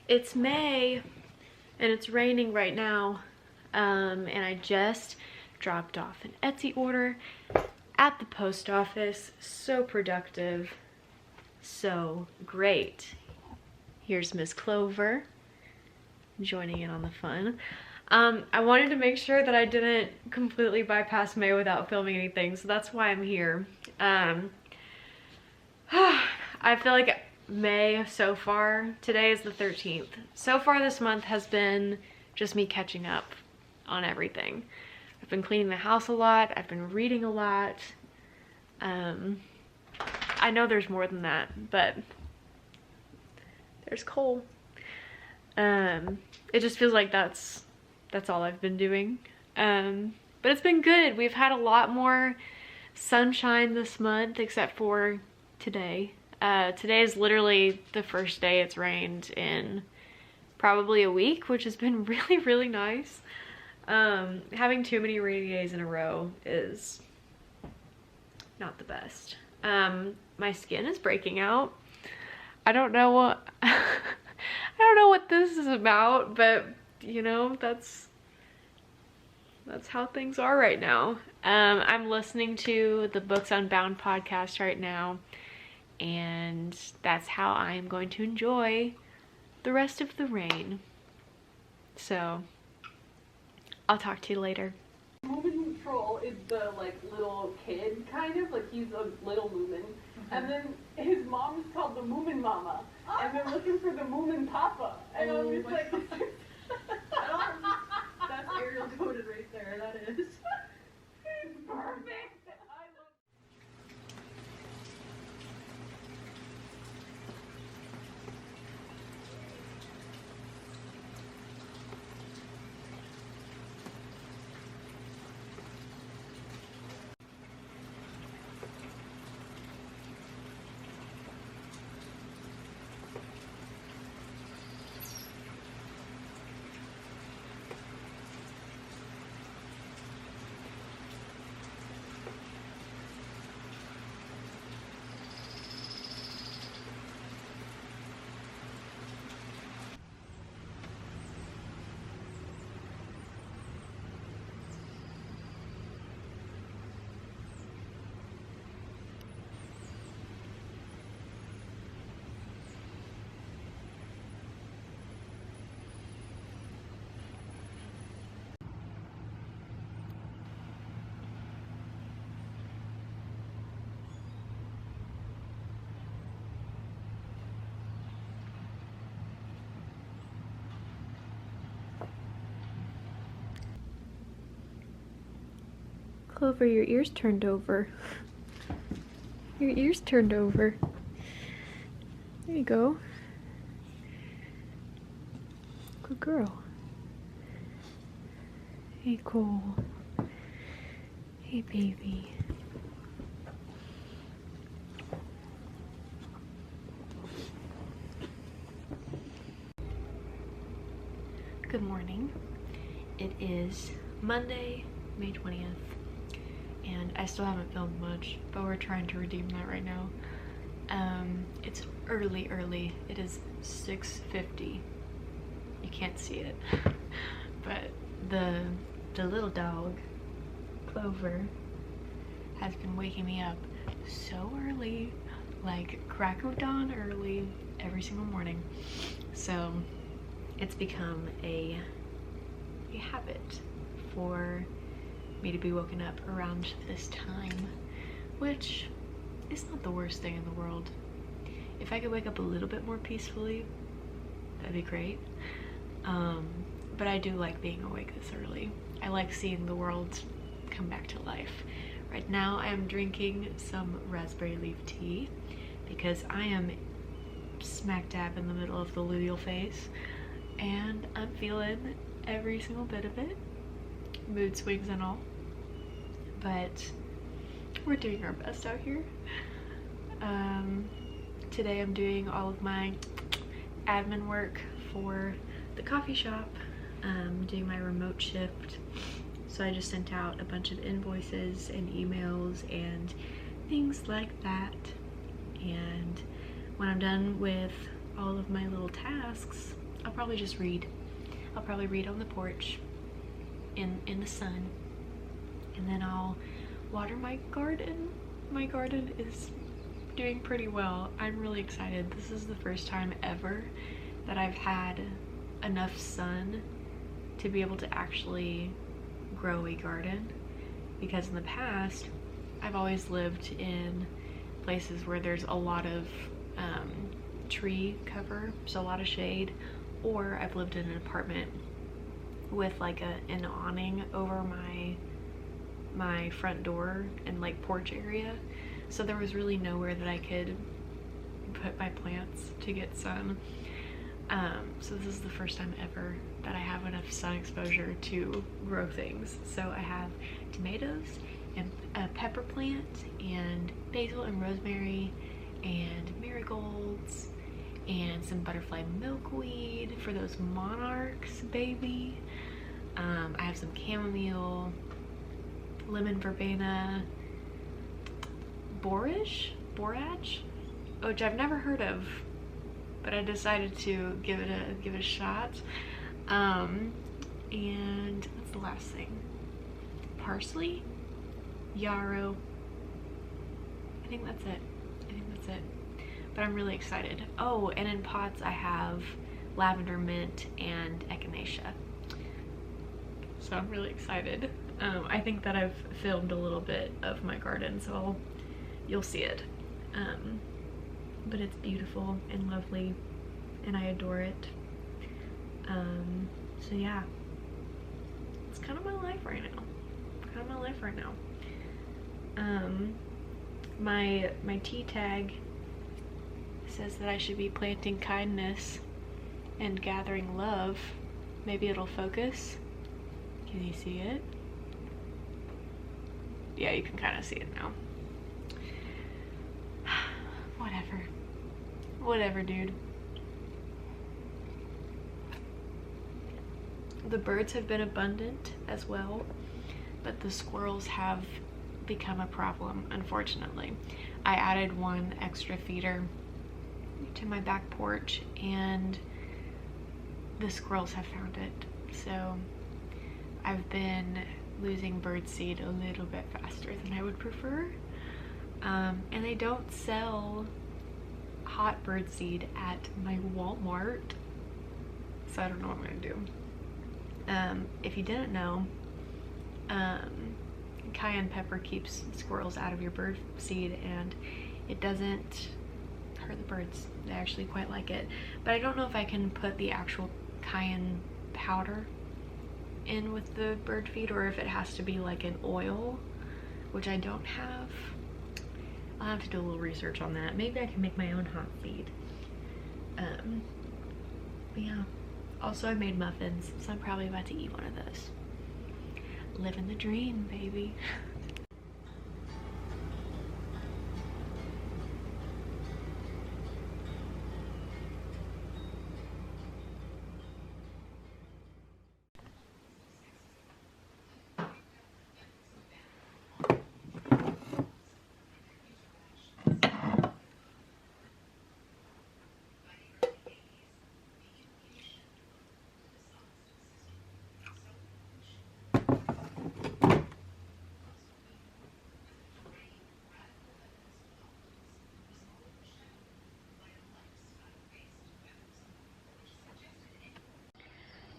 It's May and it's raining right now, and I just dropped off an Etsy order at the post office. So productive, so great. Here's Miss Clover joining in on the fun. I wanted to make sure that I didn't completely bypass May without filming anything, so that's why I'm here. I feel like May so far, today is the 13th. So far this month has been just me catching up on everything. I've been cleaning the house a lot, I've been reading a lot. I know there's more than that, but there's Cole. It just feels like that's all I've been doing. But it's been good. We've had a lot more sunshine this month, except for today. Today is literally the first day it's rained in probably a week, which has been really, really nice. Having too many rainy days in a row is not the best. My skin is breaking out. I don't know what I don't know what this is about, but you know, that's how things are right now. I'm listening to the Books Unbound podcast right now, and that's how I am going to enjoy the rest of the rain. So I'll talk to you later. Moomin Troll is the like little kid, kind of like he's a little Moomin, and then his mom is called the Moomin Mama, and they're looking for the Moomin Papa, and I'm just like, that's Ariel coded right there. That is. It's perfect. I love. Clover, your ears turned over. Your ears turned over. There you go. Good girl. Hey, Cole. Hey, baby. Good morning. It is Monday, May 20th. And I still haven't filmed much, but we're trying to redeem that right now. It's early. It is 6:50. You can't see it, but the little dog, Clover, has been waking me up so early, like crack of dawn early, every single morning. So it's become a habit for me to be woken up around this time, which is not the worst thing in the world. If I could wake up a little bit more peacefully, that'd be great. But I do like being awake this early. I like seeing the world come back to life. Right now I am drinking some raspberry leaf tea because I am smack dab in the middle of the luteal phase, and I'm feeling every single bit of it, mood swings and all. But we're doing our best out here. Today I'm doing all of my admin work for the coffee shop, doing my remote shift. So I just sent out a bunch of invoices and emails and things like that. And when I'm done with all of my little tasks, I'll probably just read. I'll probably read on the porch in the sun, and then I'll water my garden. My garden is doing pretty well. I'm really excited. This is the first time ever that I've had enough sun to be able to actually grow a garden, because in the past I've always lived in places where there's a lot of tree cover, so a lot of shade, or I've lived in an apartment with like an awning over my front door and like porch area, so there was really nowhere that I could put my plants to get sun. So this is the first time ever that I have enough sun exposure to grow things. So I have tomatoes and a pepper plant and basil and rosemary and marigolds and some butterfly milkweed for those monarchs, baby. I have some chamomile, lemon verbena, borage, which I've never heard of, but I decided to give it a shot. And what's the last thing? Parsley, yarrow. I think that's it. But I'm really excited. Oh, and in pots I have lavender, mint, and echinacea. So I'm really excited. I think that I've filmed a little bit of my garden, so you'll see it. But it's beautiful and lovely, and I adore it. So yeah, it's kind of my life right now. My tea tag says that I should be planting kindness and gathering love. Maybe it'll focus. Can you see it? Yeah, you can kind of see it now. Whatever, dude. The birds have been abundant as well, but the squirrels have become a problem, unfortunately. I added one extra feeder to my back porch and the squirrels have found it. So I've been losing bird seed a little bit faster than I would prefer. And they don't sell hot bird seed at my Walmart, so I don't know what I'm gonna do. If you didn't know, cayenne pepper keeps squirrels out of your bird seed and it doesn't hurt the birds. They actually quite like it. But I don't know if I can put the actual cayenne powder in with the bird feed or if it has to be like an oil, which I don't have. I'll have to do a little research on that. Maybe I can make my own hot feed. But yeah. Also, I made muffins, so I'm probably about to eat one of those. Living the dream, baby.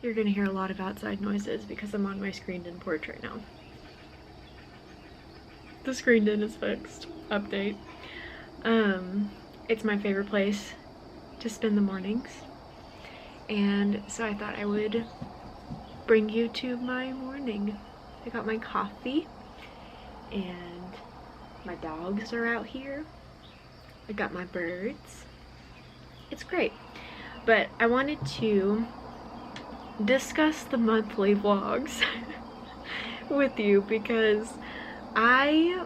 You're gonna hear a lot of outside noises because I'm on my screened in porch right now. The screened in is fixed. Update. It's my favorite place to spend the mornings. And so I thought I would bring you to my morning. I got my coffee and my dogs are out here. I got my birds. It's great. But I wanted to discuss the monthly vlogs with you because I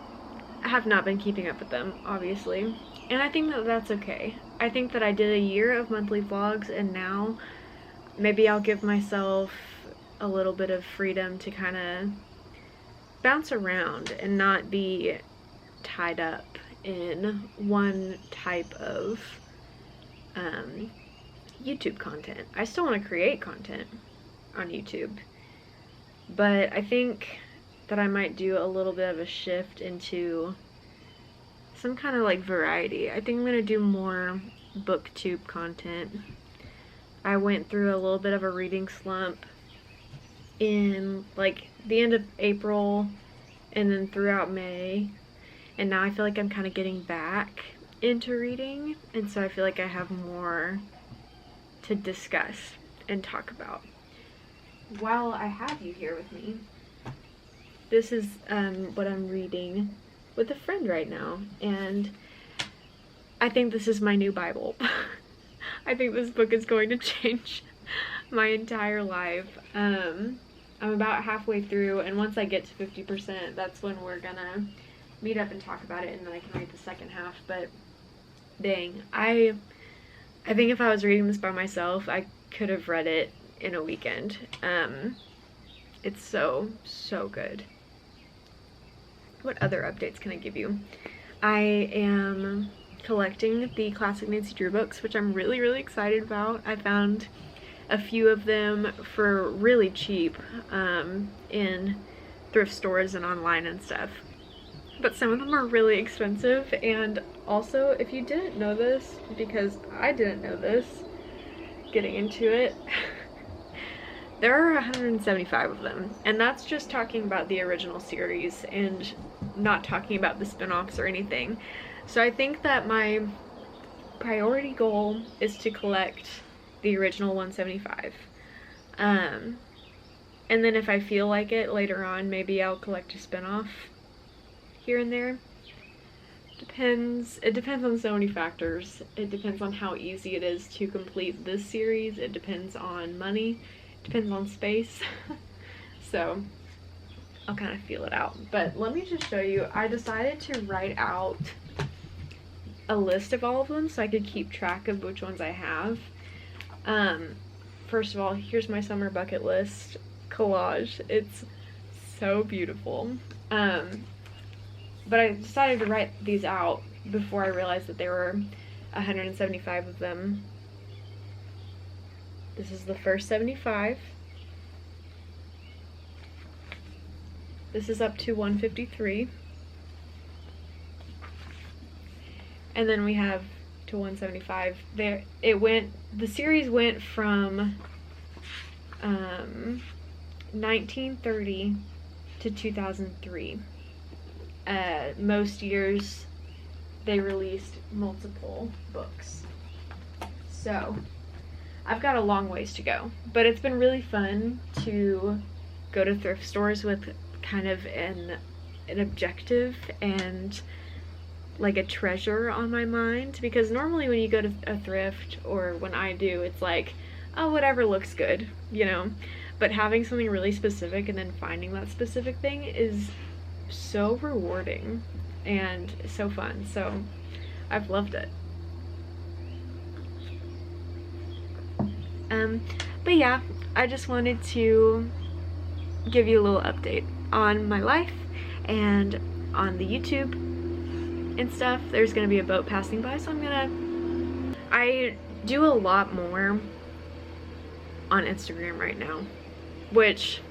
have not been keeping up with them, obviously, and I think that that's okay. I think that I did a year of monthly vlogs and now maybe I'll give myself a little bit of freedom to kind of bounce around and not be tied up in one type of YouTube content. I still want to create content on YouTube, but I think that I might do a little bit of a shift into some kind of like variety. I think I'm gonna do more booktube content. I went through a little bit of a reading slump in like the end of April and then throughout May, and now I feel like I'm kind of getting back into reading, and so I feel like I have more to discuss and talk about. While I have you here with me, this is what I'm reading with a friend right now, and I think this is my new Bible. I think this book is going to change my entire life. I'm about halfway through, and once I get to 50%, that's when we're gonna meet up and talk about it, and then I can read the second half. But dang, I think if I was reading this by myself, I could have read it in a weekend. It's so good. What other updates can I give you? I am collecting the Classic Nancy Drew books, which I'm really excited about. I found a few of them for really cheap in thrift stores and online and stuff. But some of them are really expensive, and also, if you didn't know this, because I didn't know this getting into it, there are 175 of them, and that's just talking about the original series and not talking about the spin-offs or anything. So I think that my priority goal is to collect the original 175. And then if I feel like it later on, maybe I'll collect a spin-off here and there. It depends on so many factors. It depends on how easy it is to complete this series. It depends on money. It depends on space. So I'll kind of feel it out. But let me just show you. I decided to write out a list of all of them so I could keep track of which ones I have. First of all, here's my summer bucket list collage. It's so beautiful. But I decided to write these out before I realized that there were 175 of them. This is the first 75. This is up to 153. And then we have to 175. There, the series went from 1930 to 2003. Most years they released multiple books. So I've got a long ways to go, but it's been really fun to go to thrift stores with kind of an objective and like a treasure on my mind, because normally when you go to a thrift, or when I do, it's like, oh, whatever looks good, you know, but having something really specific and then finding that specific thing is so rewarding and so fun. So I've loved it. But yeah, I just wanted to give you a little update on my life and on the YouTube and stuff. There's gonna be a boat passing by, so I do a lot more on Instagram right now, which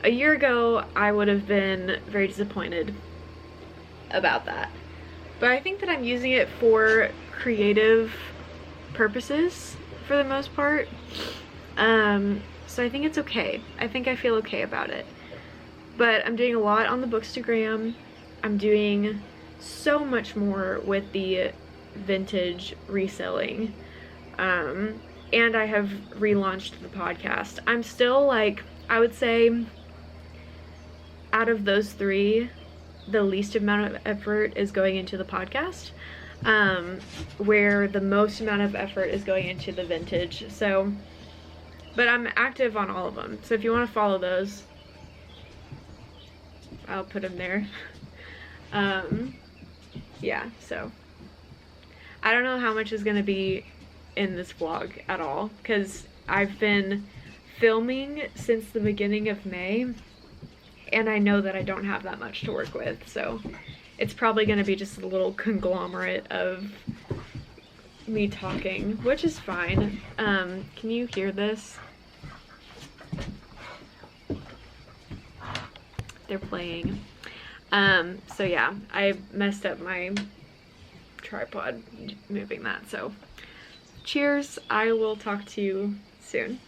a year ago I would have been very disappointed about that. But I think that I'm using it for creative purposes for the most part. So I think it's okay. I think I feel okay about it. But I'm doing a lot on the Bookstagram. I'm doing so much more with the vintage reselling. And I have relaunched the podcast. I'm still like, I would say out of those three, the least amount of effort is going into the podcast, where the most amount of effort is going into the vintage. So, but I'm active on all of them. So if you want to follow those, I'll put them there. Yeah, so I don't know how much is going to be in this vlog at all, because I've been filming since the beginning of May, and I know that I don't have that much to work with, so it's probably going to be just a little conglomerate of me talking, which is fine. Can you hear this? They're playing. So yeah, I messed up my tripod moving that, so cheers. I will talk to you soon.